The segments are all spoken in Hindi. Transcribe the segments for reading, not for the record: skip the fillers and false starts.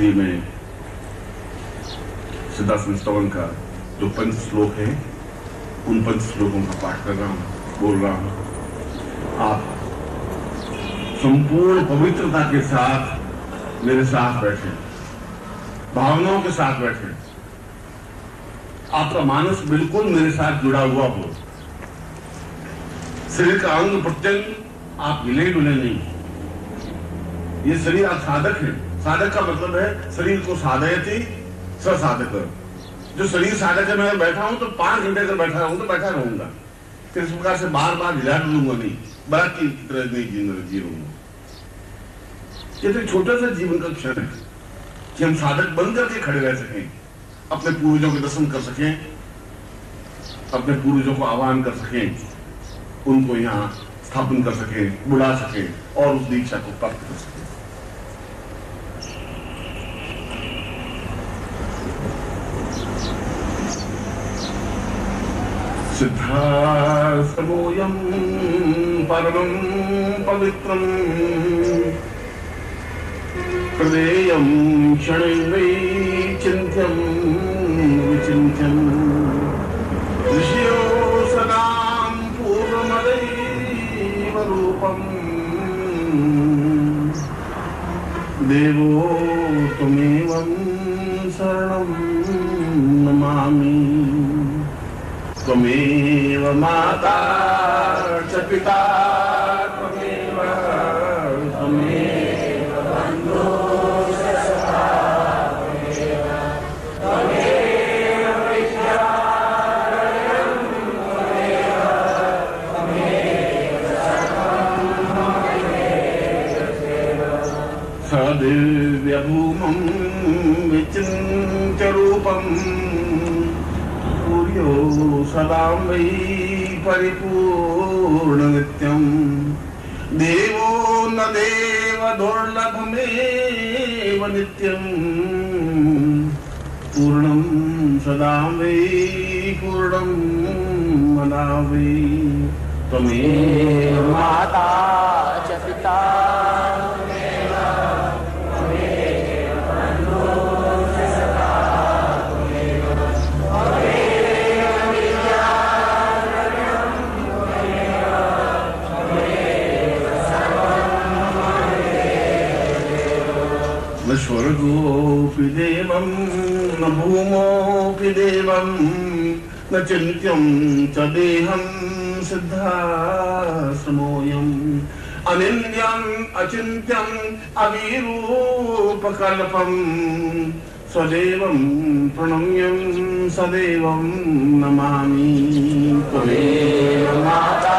इसलिए मैं सिद्धाश्रम स्तवन का जो 5 श्लोक है उन 5 श्लोकों का पाठ कर रहा हूं, बोल रहा हूं। आप संपूर्ण पवित्रता के साथ मेरे साथ बैठे, भावनाओं के साथ बैठे, आपका मानस बिल्कुल मेरे साथ जुड़ा हुआ हो, शरीर का अंग प्रत्यंग आप हिले डुले नहीं। ये शरीर आप साधक है, साधक का मतलब है शरीर को साधयति ससाधक। जो शरीर साधक है, मैं बैठा हूं तो 5 घंटे तक बैठा रहूं तो बैठा रहूंगा, इस प्रकार से बार बार हिला डूलूंगा नहीं, बाकी की तरह नहीं जीऊंगा। ये तो छोटा सा जीवन का क्षण है कि हम साधक बन करके खड़े रह सकें, अपने पूर्वजों के दर्शन कर सकें, अपने पूर्वजों को आह्वान कर सकें, उनको यहाँ स्थापन कर सकें, बुला सकें और उस दीक्षा को प्राप्त कर सकें। सिद्धाश्रमोऽयं परमं पवित्रं प्रदेयं क्षणैर्वै चिन्त्यं विचिन्त्यं ऋषयो सदां पूर्वमदैव रूपम् देवो त्वमेवं शरणं नमामि। त्वमेव माता च पिता त्वमेव बन्धुः च सखा त्वमेव विद्यालयं त्वमेव सदिव्यभूमं विचिन्त्य रूपम् सदा वै परिपूर्ण नित्यं देवो न देव दुर्लभमेव नित्यं पूर्णं सदा वै पूर्णं मदा वै त्वमेव माता च पिता न स्वर्गोऽपि देवं न भूमोऽपि देवं न चिन्त्यं च देहं सिद्धाश्रमोऽयम् अनिन्द्यम् अचिन्त्यम् अविरूपकल्पम् स्वदेवं प्रणम्यं सदैवं नमामि। त्वमेव माता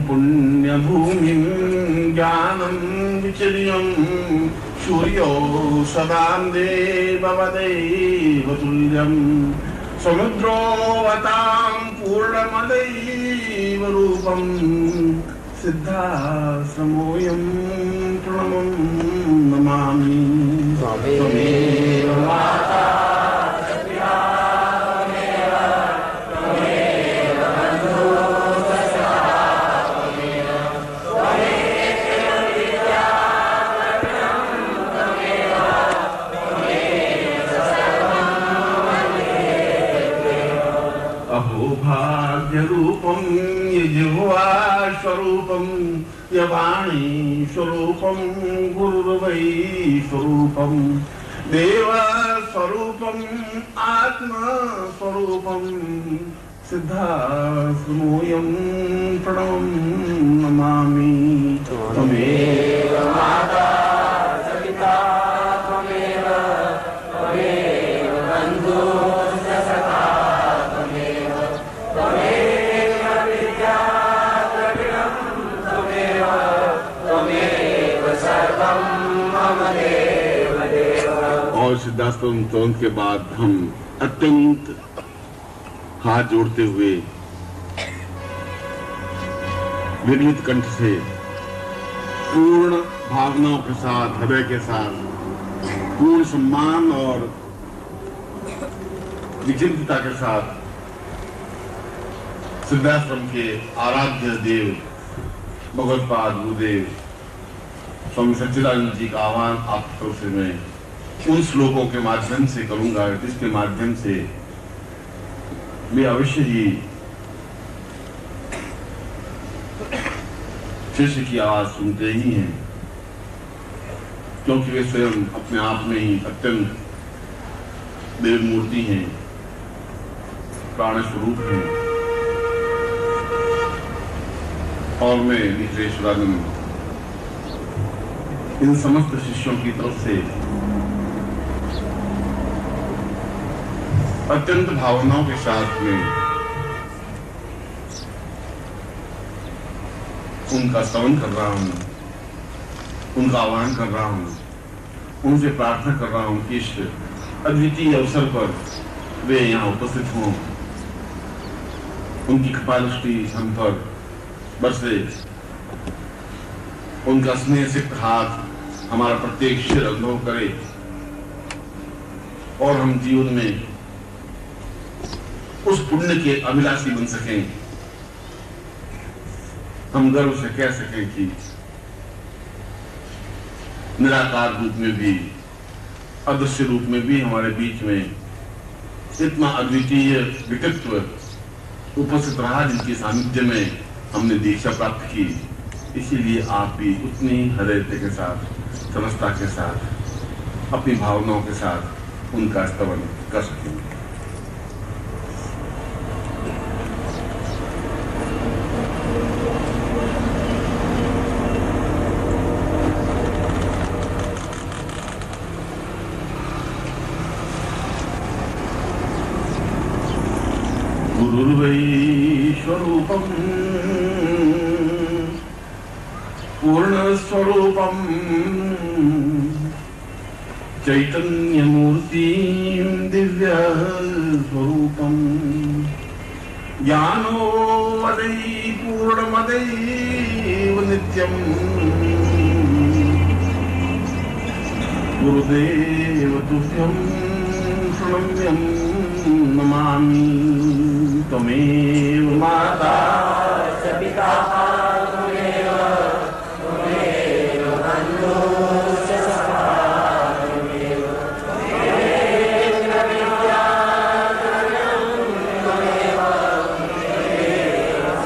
पुण्यभूमिं ज्ञानं विचर्यं सूर्यो सदा देववदेव तुल्यं समुद्रोऽवतां पूर्णमदैव रूपं सिद्धाश्रमोऽयं प्रणमं नमामि। त्वमेव माता भाग्यरूपं यजिह्वा स्वरूपं यवाणी स्वरूपं गुरुर्वै स्वरूपं देवस्वरूपं आत्मस्वरूपं सिद्धाश्रमोऽयं प्रणमं नमामि। त्वमेव माता च पिता त्वमेव बन्धुः च सखा और सिद्धाश्रम स्तवन के बाद हम अत्यंत हाथ जोड़ते हुए विगलित कंठ से पूर्ण भावनाओं के साथ, हृदय के साथ, पूर्ण सम्मान और विचित्रता के साथ सिद्धाश्रम के आराध्य देव भगवत्पाद गुरुदेव स्वामी सच्चिदानंद जी का आह्वान आप तरफ से मैं उन श्लोकों के माध्यम से करूंगा जिसके माध्यम से वे अवश्य ही शिष्य की आवाज सुनते ही हैं, क्योंकि वे स्वयं अपने आप में ही अत्यंत देव मूर्ति हैं, प्राण स्वरूप हैं। और मैं निखिलेश्वरानंद इन समस्त शिष्यों की तरफ से अत्यंत भावनाओं के साथ में उनका स्तवन कर रहा हूं, उनका आह्वान कर रहा हूं, उनसे प्रार्थना कर रहा हूं कि इस अद्वितीय अवसर पर वे यहाँ उपस्थित हों, उनकी कृपादृष्टि हम पर बरसे, उनका स्नेह सिक्त हाथ हमारा प्रत्येक शिर अनुभव करे और हम जीवन में उस पुण्य के अभिलाषी बन सकें। हम गर्व से कह सकें कि निराकार रूप में भी, अदृश्य रूप में भी हमारे बीच में इतना अद्वितीय व्यक्तित्व उपस्थित रहा जिनके सानिध्य में हमने दीक्षा प्राप्त की। इसीलिए आप भी उतनी हृदयता के साथ, समस्ता के साथ, अपनी भावनाओं के साथ उनका स्तवन कर सकेंगे। गुरुर्वैश्वरूपं पूर्णस्वरूपं चैतन्यमूर्तिं दिव्यस्वरूपं ज्ञानोदय पूर्णमदैव नित्यं गुरुदेव तुभ्यं प्रणम्यं नमामि। त्वमेव माता च पिता त्वमेव बन्धुश्च सखा त्वमेव विद्या त्वमेव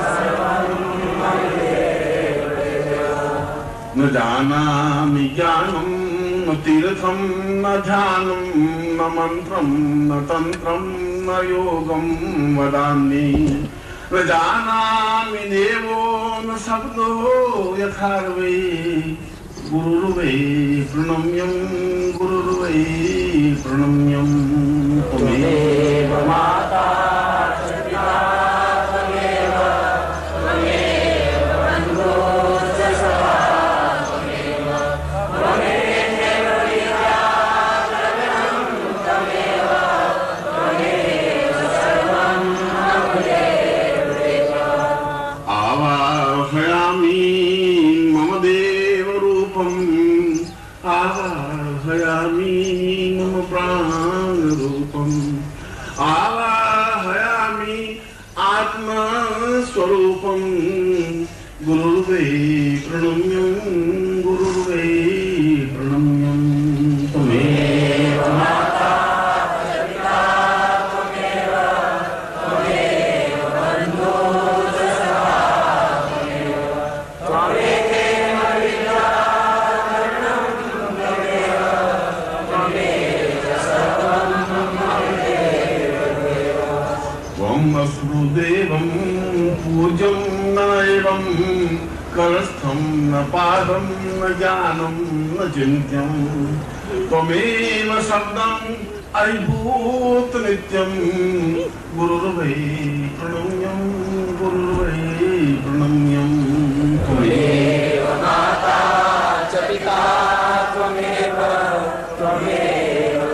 सर्वं न जानामि ज्ञानं न तीर्थं न ध्यानं न मन्त्रं न तन्त्रं न योगं वदामि। न जानामि देवो न शब्दो यथार्वै गुरुर्वै प्रणम्यं गुरुर्वै प्रणम्यं। त्वमेव माता च पिता त्वमेव बन्धुश्च सखा त्वमेव विद्या त्वमेव सर्वं आवाहयामि मम देवरूपम् आवाहयामि मम प्राणरूपम् आवाहयामि आत्मस्वरूपम् गुरुर्वै प्रणम्यं गुरुर्वै प्रणम्यं। त्वमेव माता च पिता त्वमेव बन्धुश्च सखा त्वमेव विद्या त्वमेव सर्वं त्वं वसुदेवं पूज्यं न एवं करस्थं न पादं न ज्ञानं न चिन्त्यं त्वमेव शब्दं अभिभूत नित्यं गुरुर्वै प्रणम्यं गुरुर्वै प्रणम्यं। त्वमेव माता च पिता त्वमेव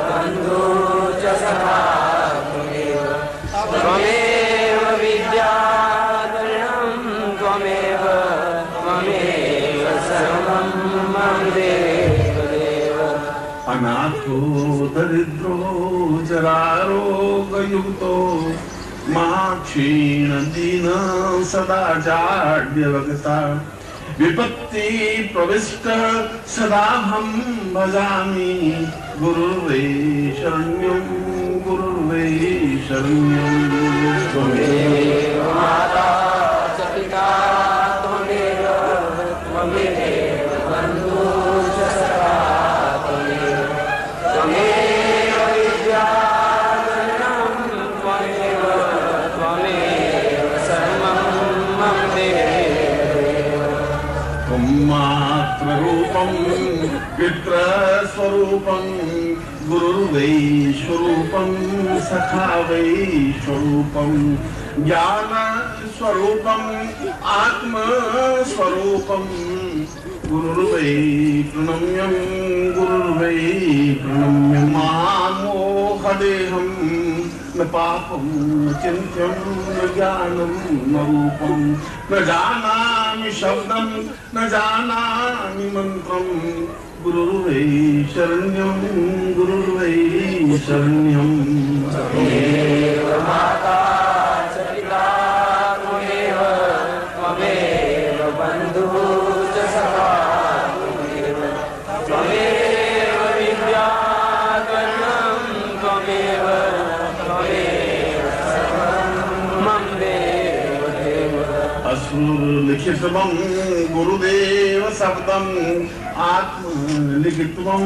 बन्धुश्च सखा त्वमेव विद्या त्वमेव सर्वं अनाथो दरिद्रो जरारोगयुक्तो क्षीण दीन सदा जाड्यवगता विपत्ति प्रविष्ट सदाहं भजामि गुरुर्वे शरण्यं गुरुर्वे शरण्यं। त्वमेव माता च पिता त्वमेव त्वमेव बन्धुश्च सखा त्वमेव त्वमेव विद्याधनं त्वमेव त्वमेव सर्वं मम देव। त्वं मातृरूपं पितृस्वरूपं गुरुर्वै स्वरूपं सखा वै स्वरूपं ज्ञान स्वरूपं आत्मस्वरूपं गुरुर्वै प्रणम्यं गुरुर्वै प्रणम्यं। महामोहदेहं न पापं न चिन्त्यं न ज्ञानं न रूपं न जानामि शब्दं न जानामि मन्त्रं गुरुर्वै शरण्यं गुरुर्वै शरण्यं। त्वमेव माता च पिता त्वमेव त्वमेव बन्धुश्च सखा त्वमेव त्वमेव विद्याधनं त्वमेव त्वमेव सर्वं मम देव देव। असुरलिखितमं गुरुदेव शब्दम् आत्मलिखितमं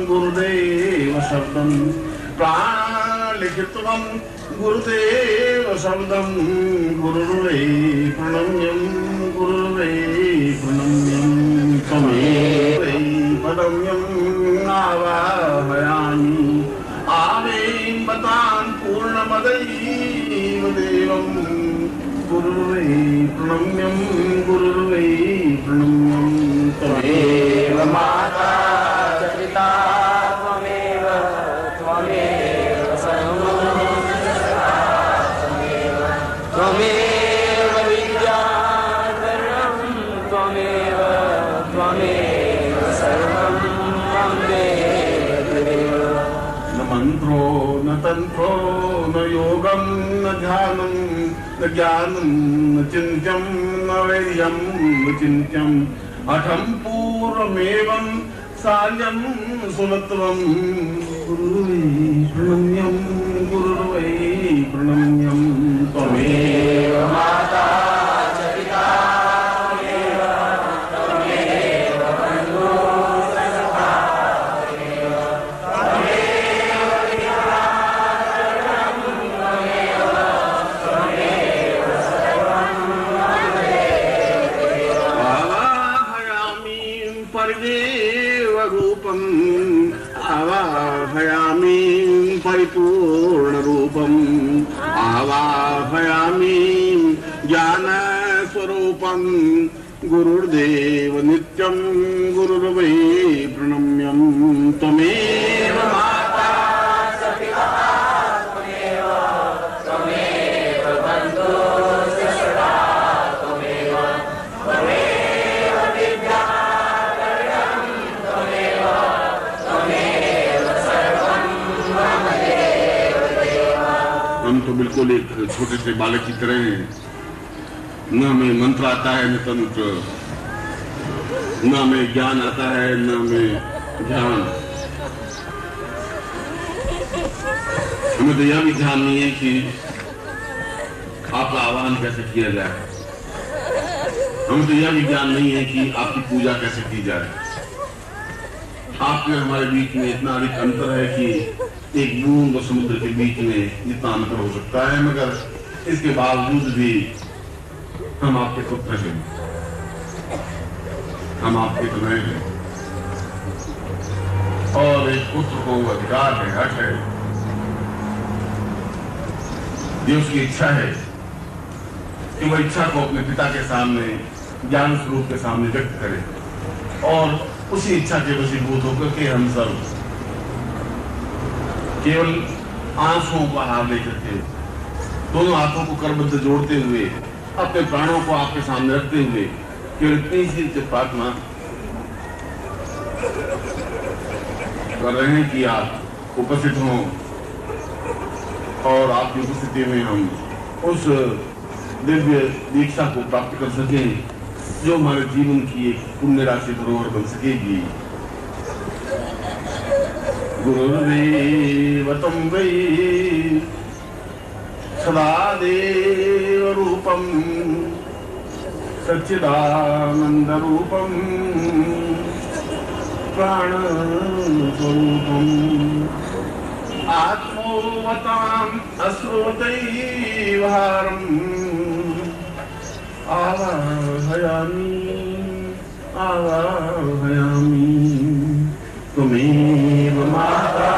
गुरुदेव शब्दं प्राणलिखितमं गुरुदेव शब्दं गुरुर्वै प्रणम्यं गुरुर्वै प्रणम्यं। त्वमेव प्रणम्यं आवाहयामि आवेमतान् पूर्णमदैव देवं गुरुर्वै प्रणम्यं गुरुर्वै प्रणम्यं। त्वमेव माता च पिता त्वमेव त्वमेव सर्वं त्वमेव त्वमेव विद्याधनं त्वमेव त्वमेव सर्वं मम देव देव। न मन्त्रो न तन्त्रो न योगं न ध्यानं न ज्ञानं न चिन्त्यं न वैर्यं न चिन्त्यम् अठं पूर्वमेवं साल्यं सुलत्वं गुरुर्वै प्रणम्यं गुरुर्वै प्रणम्यं। त्वमेव माता च पिता त्वमेव त्वमेव बन्धुश्च सखा त्वमेव त्वमेव विद्याधनं त्वमेव त्वमेव सर्वं मम देव। परिदेव रूपं आवाहयामि परिपूर्ण रूपं आवाहयामि ज्ञान स्वरूपं गुरुर्देव नित्यं गुरुर्वै प्रणम्यं। त्वमेव माता च पिता त्वमेव त्वमेव बन्धुश्च सखा त्वमेव त्वमेव विद्याधनं त्वमेव त्वमेव सर्वं मम देव देव। हम तो बिल्कुल एक छोटे से बालक की तरह हैं। न हमें मंत्र आता है न तंत्र, न हमें ज्ञान आता है न हमें ध्यान। हमें तो यह भी ध्यान नहीं है कि आपका आह्वान कैसे किया जाए। हमें तो यह भी ज्ञान नहीं है कि आपकी पूजा कैसे की जाए। आपके हमारे बीच में इतना अधिक अंतर है कि एक बूंद और समुद्र के बीच में इतना अंतर हो सकता है, मगर इसके बावजूद भी हम आपके पुत्र हैं, हम आपके तुम्हें हैं। और एक पुत्र को अधिकार है, हक है, ये उसकी इच्छा है कि वह इच्छा को अपने पिता के सामने ज्ञान स्वरूप के सामने व्यक्त करे। और उसी इच्छा के वशीभूत होकर के हम सब केवल आंसुओं का हार लेकर के दोनों हाथों को करबद्ध जोड़ते हुए अपने प्राणों को आपके सामने रखते हुए केवल इतनी सी प्रार्थना कर रहे हैं कि आप उपस्थित हों और आपकी उपस्थिति में हम उस दिव्य दीक्षा को प्राप्त कर सकें जो हमारे जीवन की एक पुण्य राशि धरोहर बन सकेगी। गुरुर्देव तं वै सदा देव रूपं सच्चिदानंद रूपं प्राण स्वरूपं आत्मोवताम् अश्रुतैर्हारम् आवाहयामि आवाहयामि त्वमेव माता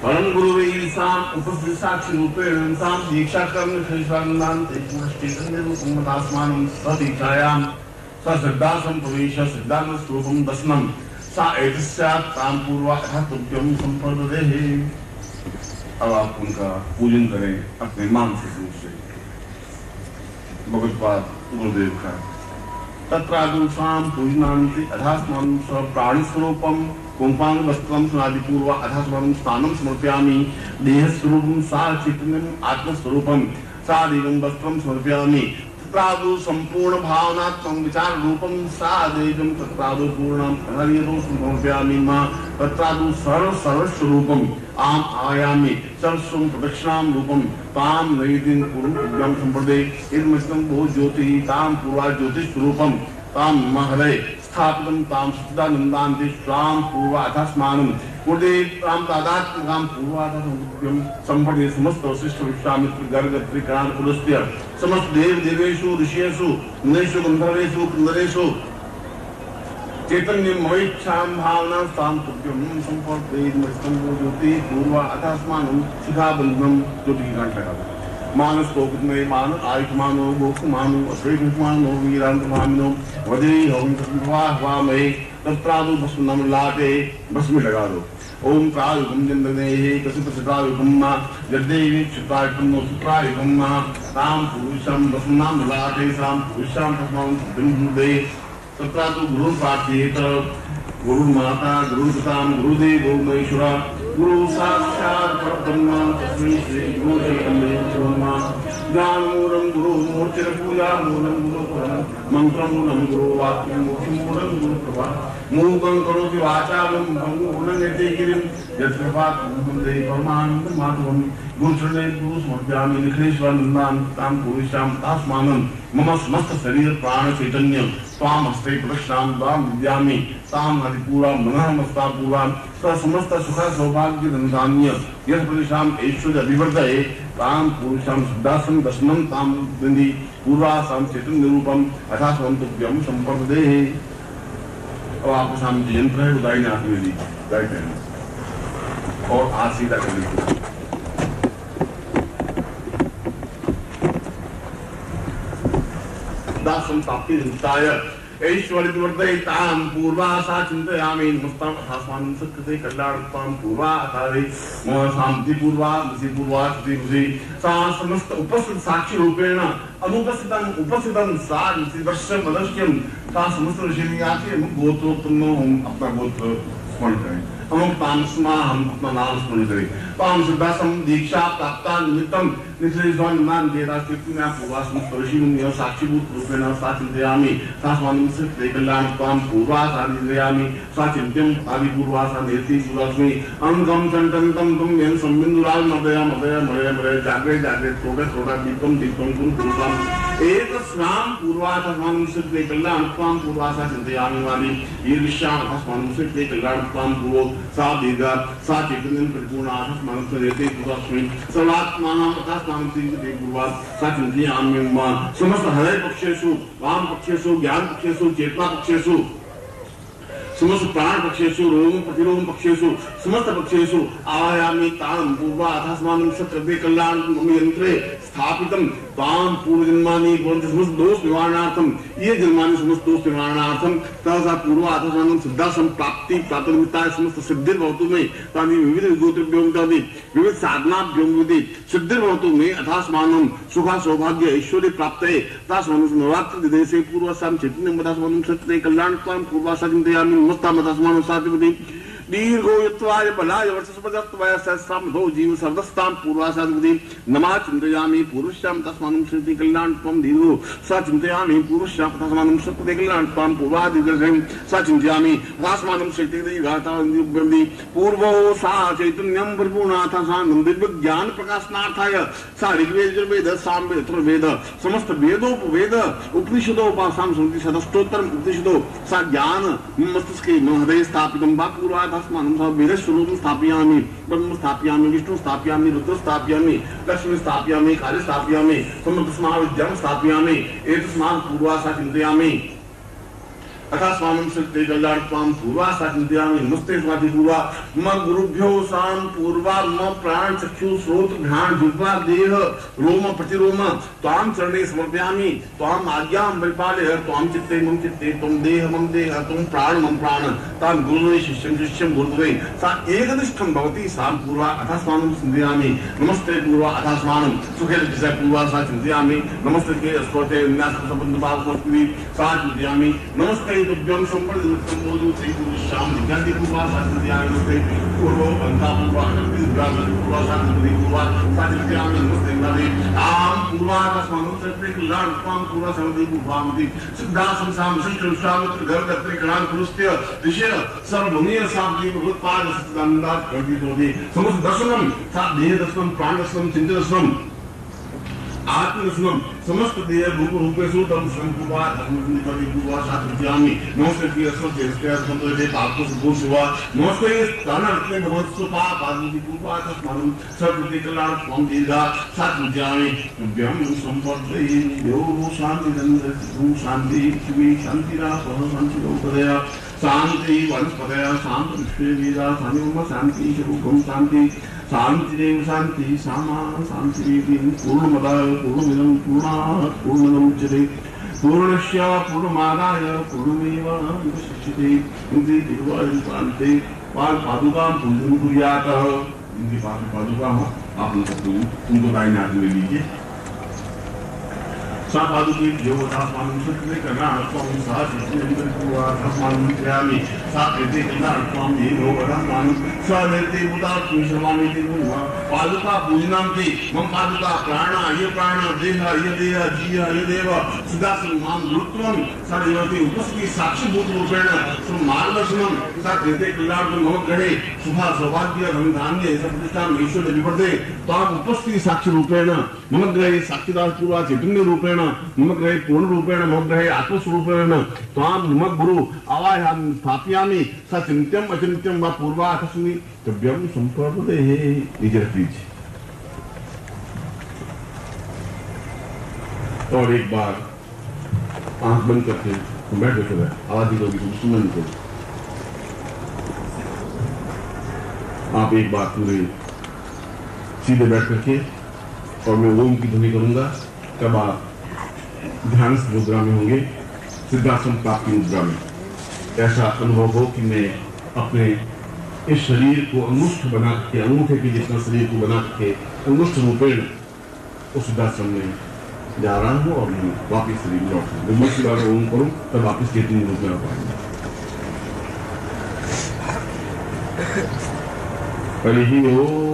परम गुरु उपस्थित साक्षी रूपेण दीक्षा कर्म सदीक्षायां सश्रद्धासं प्रवेश सिद्धांत स्वरूपं दर्शनम सा एतस्यात् तां पूर्वा तुभ्यं संप्रददेहि। अब आप उनका पूजन करें अपने मानसिक रूप से। भगवत्पाद गुरुदेव का तत्रादुषां पूजनान्ति अधास्मं स्वप्राणस्वरूपं कुंपांग वस्त्रं स्नादिपूर्व अधास्मं स्नानं समर्पयामि। देहस्वरूपं सा चैतन्यम् आत्मस्वरूपं सा देवं वस्त्रं समर्पयामि। तत्रादु संपूर्ण भावनात्मक विचार रूपं सा देवं तत्रादु पूर्णं हरियरूपं समर्पयामि। मां तत्रादु सर्वस्वरूपं आम आयामि सर्वस्वं प्रदक्षिणां रूपं तां नैदिं पूर्णं संप्रदे इदमस्तं भो ज्योतिः तां पूर्वा ज्योतिस्वरूपं तां महरे स्थापितं तां सच्चिदानन्दान्ति स्वां पूर्वा अथस्मानं कुर्दे तां तादात्मकां पूर्वाधं संप्रदे समस्त वशिष्ठ विश्वामित्र गर्ग त्रिकाण पुलस्त्य समस्त देव देवेषु ऋषियेषु मुनेषु गंधर्वेषु किन्नरेषु चैतन्यं मयिच्छां भावना तां तुभ्यं संप्रदे इदमस्तं भो ज्योति पूर्वा अथस्मानं शिखाबन्धनं ज्योति घंट लगा मानस कोकुतमे मान आयुष्मानो गोकुमानो अश्वेकुमानो वीरांतमानो वदे हवंसवाहवामहे तत्रादु भस्मं लाटे भस्म लगा दो। ओम प्रायुगम जंदनेहि कसिपसितायुगम यद्देवी चित्रायुगम सुत्रायुगम ताम पुरुषं भस्मं लाटे साम पुरुषं भस्मं बिंदे तत्रादु गुरु प्रार्थयेत। गुरु माता गुरु पिता गुरुदेवो महेश्वरा गुरु साक्षात् परब्रह्म तस्मै श्री गुरु चैतन्य ज्ञानमूलं गुरु मूर्तिपूजा मूलं गुरु मंत्रमूलं गुरु वाक्यं मूलं गुरु प्रभा मूकं करोति वाचालं भंगुलं यतेगिरिं यत्कृपात् वन्दे परमानन्दं माधवं गुरुचरणे गुरु समर्पयामि निखिलेश्वरानन्दां तां पुरुषां तास्मानं मम समस्त शरीर प्राण चैतन्य स्वाम हस्ते प्रदक्षिणां द्वां विद्यामि तां हरिपूरा मनः मस्ता पूरा समस्त सुख सौभाग्य धनधान्य यत् प्रदेशां ऐश्वर्य अभिवर्धये तां पुरुषां सिद्धासं दर्शनं तां बिंदी पूर्वासां चैतन्य रूपं अथा स्वंतुभ्यं संप्रददेहि। अब आपके सामने यंत्र है दाहिने हाथ में दी राइट हैंड और हाथ सीधा करने को दासं प्राप्ति हिताय ऐश्वर्यवर्धयितां पूर्वासा चिन्तयामि नमस्तां आस्मानं सत्कृते कल्याणतां पूर्वा अथारे मम शान्ति पूर्वा मसि पूर्वा स्थिति सा समस्त उपस्थित साक्षी रूपेण उपस्थितं सा दृश्यम अदृश्यम सा समस्त ऋषि आके गोत्रोत्तम अपना गोत्र स्मरण करें, अमुक ताम स्मा हम अपना नाम स्मरण करें। ताम श्रद्धा सम दीक्षा प्राप्ता निमित्तम निश्चयस्वान मान देदा कीर्तिना पूर्वास मुस्तरशीम साक्षीभूत रूपेण साचिंतयामि तास्मानं सत्ते कल्याण ताम पूर्वास आदियामि साचिंत्यम आदि पूर्वास नेति पूर्वास्मि अंगम चंतंतम तुम यन संबिंदुराल मदया मदया मदया मदया जागृत जागृत थोड़ा थोड़ा दीपम दीपम कुल पूर्वम एक स्नाम पूर्वास तास्मानं सत्ते कल्याण ताम पूर्वास चिंतयामि वाली ईर्ष्याम तास्मानं सत्ते कल्याण ताम पूर्व सा दीर्घ सा चैतन्यं परिपूर्णा तास्मानं सत्ते पूर्वास्मि सर्वात्मानां तास्मानं सत्ते पूर्वास सा चिंतयामि मा समस्त हृदय पक्षेषु वाम पक्षेषु ज्ञान पक्षेषु चेतना पक्षेषु समस्त प्राण पक्षेषु रोम प्रतिरोम पक्षेषु समस्त पक्षेषु आयामि ताम पूर्वा अथास्मानं सत्ते कल्याण यंत्रे स्थापितं ताम पूर्व जन्मानि भवन्ति समस्त दोष निवारणार्थम ये जन्मानि समस्त दोष निवारणार्थम तथा पूर्वा अथास्मानं सिद्धा संप्राप्ति प्राप्तिमिताय समस्त सिद्धिर् भवतु मे तानि विविध गोत्रभ्यों तानि विविध साधनाभ्यों विधि सिद्धिर् भवतु मे अथास्मानं सुख सौभाग्य ऐश्वर्य प्राप्तये तथास्मानं नवरात्र देशे पूर्वसां चैतन्यं तथास्मानं सत्ते कल्याण ताम पूर्वासा चिन्तयामि मस्तामतस्मानं सातिपति दीर्घो यत्वाय बलाय वर्षस्पदत्वाय सहस्रामधो जीव सर्वस्तां पूर्वासादिपति नमः चिन्तयामि पूर्वस्यां तस्मानं सत्ते कल्याण त्वं दीर्घो सा चिन्तयामि पूर्वस्यां तस्मानं सत्ते कल्याण त्वं पूर्वादिगं सा चिन्तयामि तस्मानं सत्ते दीर्घातावन्ति पूर्वो सा चैतन्यं परिपूर्णाथा सा दिव्य ज्ञान प्रकाशनार्थाय सा ऋग्वेद यजुर्वेद सामवेद अथर्ववेद समस्त वेदोपवेद उपनिषदोपासां सन्ति सदष्टोत्तरम् उपनिषदो सा ज्ञान मस्तिष्के हृदये स्थापितं वा पूर्वात् तस्मानं वेदस्वरूपं स्थापयामि ब्रह्म स्थापयामि विष्णु स्थापयामि रुद्र स्थापयामि लक्ष्मी स्थापयामि काली स्थापयामि समस्तस्माविद्यां स्थापयामि एतस्मात् पूर्वासा चिन्तयामि अथास्मानं सत्ते कल्याण त्वां पूर्वासा चिन्तयामि नमस्ते स्वाति पूर्वा मम गुरुभ्यो सां पूर्वा मम प्राण चक्षु श्रोत्र घ्राण जिह्वा देह रोम प्रतिरोम त्वां चरणे समर्पयामि त्वां आज्ञां परिपालय त्वां चित्ते मम चित्ते त्वं देह मम देह त्वं प्राण मम प्राण तां गुरुवे शिष्यं शिष्यं गुरुवे सा एकनिष्ठं भवति सा पूर्वा अथास्मानं चिन्तयामि नमस्ते पूर्वा अथास्मानं सुखे दिशा पूर्वा सा चिन्तयामि नमस्ते के स्पर्शे विन्यास संबंध भाव संस्कृति सा चिन्तयामि नमस्ते तुभ्यं संप्रदितं मोदु श्याम निगंधि पूर्वा सा चिन्तयामि नमस्ते पूर्वो बंधा पूर्वा ब्राह्मण पूर्वा सा चिन्तयामि नमस्ते नदी आम पूर्वा अथास्मानं सत्ते कल्याण त्वां पूर्वा सर्वदेव पूर्वामति सिद्धा संसाम शिष्टुष्टावत्र गर्भत्र कणान पुरुष्य दिशे सर्वभूमिय सामदि भगवत्पाद सच्चिदानंदात् कर्तितोदि समस्त दर्शनम सा देह दर्शनम प्राण दर्शनम चिंतन दर्शनम आत्मदर्शनम समस्त देह रूप रूपेषु तम संपूर्वा धर्मनिपति पूर्वा सा चिन्तयामि नमस्ते की असो देवते संतोषे पापो सुभो शिवा नमस्ते स्थानार्थे भगवत्सु पाप आदि पूर्वा तस्मानं सर्वते कल्याण त्वं दीर्घा सा चिन्तयामि तुभ्यं संपत्ति यो शान्तिरन्तरिक्षं शान्ति शिवे शान्तिरापः शान्तिरोपदया शान्ति वनस्पतया शान्ति विश्वेवेदा शान्तिम शान्ति स्वरूपं शान्ति शांतिरेव शांति सामा शांति पूर्णमदाय पूर्णमिदं पूर्णात् पूर्णमुदच्यते पूर्णस्य पूर्णमादाय पूर्णमेवावशिष्यते इति तिरुवायुप्रान्ते पाद पादुकां पूजनं कुर्यात्। इनकी पादुका आप लोग सकते हो, उनको दाहिने हाथ में लीजिए। सा पादुके देवतास्मानं सत्ते कल्याण त्वं सा चिन्तयन्ति पूर्वा तस्मानं चिन्तयामि सा कृते कल्याण त्वं देवो अथास्मानं सा निर्ते भूतात्मि सर्वाणि ते पूर्वा पादुका पूजनान्ति मम पादुका प्राण ये प्राण देह ये देह जीव ये देव सुदासं मां गुरुत्वं सा देवते उपस्थिति साक्षीभूत रूपेण मार्गदर्शनं सा कृते कल्याण मम गृहे शुभ सौभाग्य धन धान्य प्रतिष्ठां ईश्वर विवर्धे त्वाम् उपस्थिति साक्षी रूपेण मम गृहे साक्षिदास पूर्वा चैतन्य रूपेण मम गृहे पूर्ण रूपेण मम गृहे आत्मस्वरूपेण त्वां मम गुरु आवाहयामि स्थापयामि सा चिन्त्यम् अचिन्त्यं वा पूर्वा अथस्मि तुभ्यं संप्रपदेः। नीचे रख लीजिए। और एक बार आंख बंद करके बैठ बैठे आवाज ही होगी, सुनना नहीं पड़ेगा। आप एक बार पूरे सीधे बैठ करके और मैं ओम की ध्वनि करूंगा, तब आप ध्यान मुद्रा में होंगे, सिद्धासन प्राप्ति मुद्रा में। ऐसा अनुभव हो कि मैं अपने इस शरीर को अंगुष्ठ बना के, अंगूठे के जितना शरीर को बना के अंगुष्ठ रूपेण उस सिद्धासन में जा रहा हूँ और मैं वापिस शरीर में लौट सकूँ। दूसरी बार ओम करूँ तब वापिस चेतन रूप में आ पाएंगे। हरि ओम।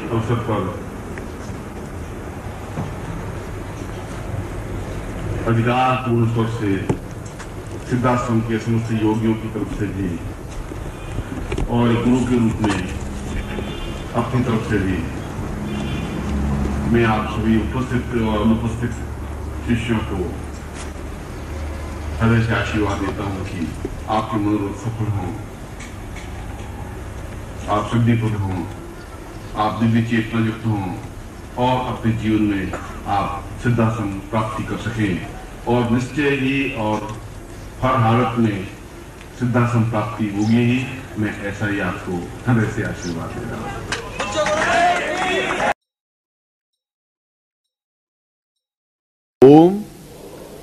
अवसर पर अधिकार पूर्ण स्वर से सिद्धाश्रम के समस्त योगियों की तरफ से भी और गुरु के रूप में अपनी तरफ से भी मैं आप सभी उपस्थित और अनुपस्थित शिष्यों को हृदय से आशीर्वाद देता हूं कि आपके मनोरथ सफल हों, आप सिद्धिपुर हों, आप दिव्य चेतना युक्त हों और अपने जीवन में आप सिद्धाश्रम प्राप्ति कर सकें और निश्चय ही और हर हालत में सिद्धाश्रम प्राप्ति होगी ही। मैं ऐसा ही आपको हृदय से आशीर्वाद दे रहा हूं। ओम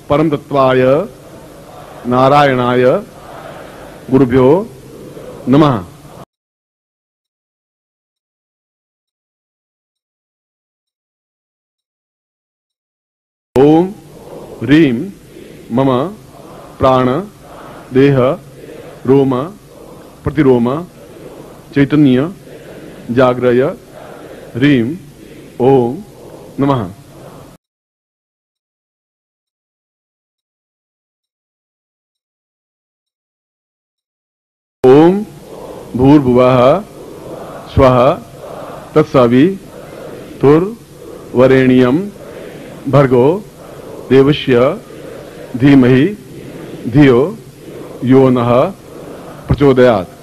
परम तत्वाय नारायणाय गुरुभ्यो नमः। ओम ह्रीं मम प्राण देह रोम प्रतिरोम चैतन्य जाग्रय ह्रीं ओम नमः। ओम भूर्भुवः स्वः तत्सवितुर्वरेण्यं भर्गो देवस्य धीमहि धियो यो नः प्रचोदयात्।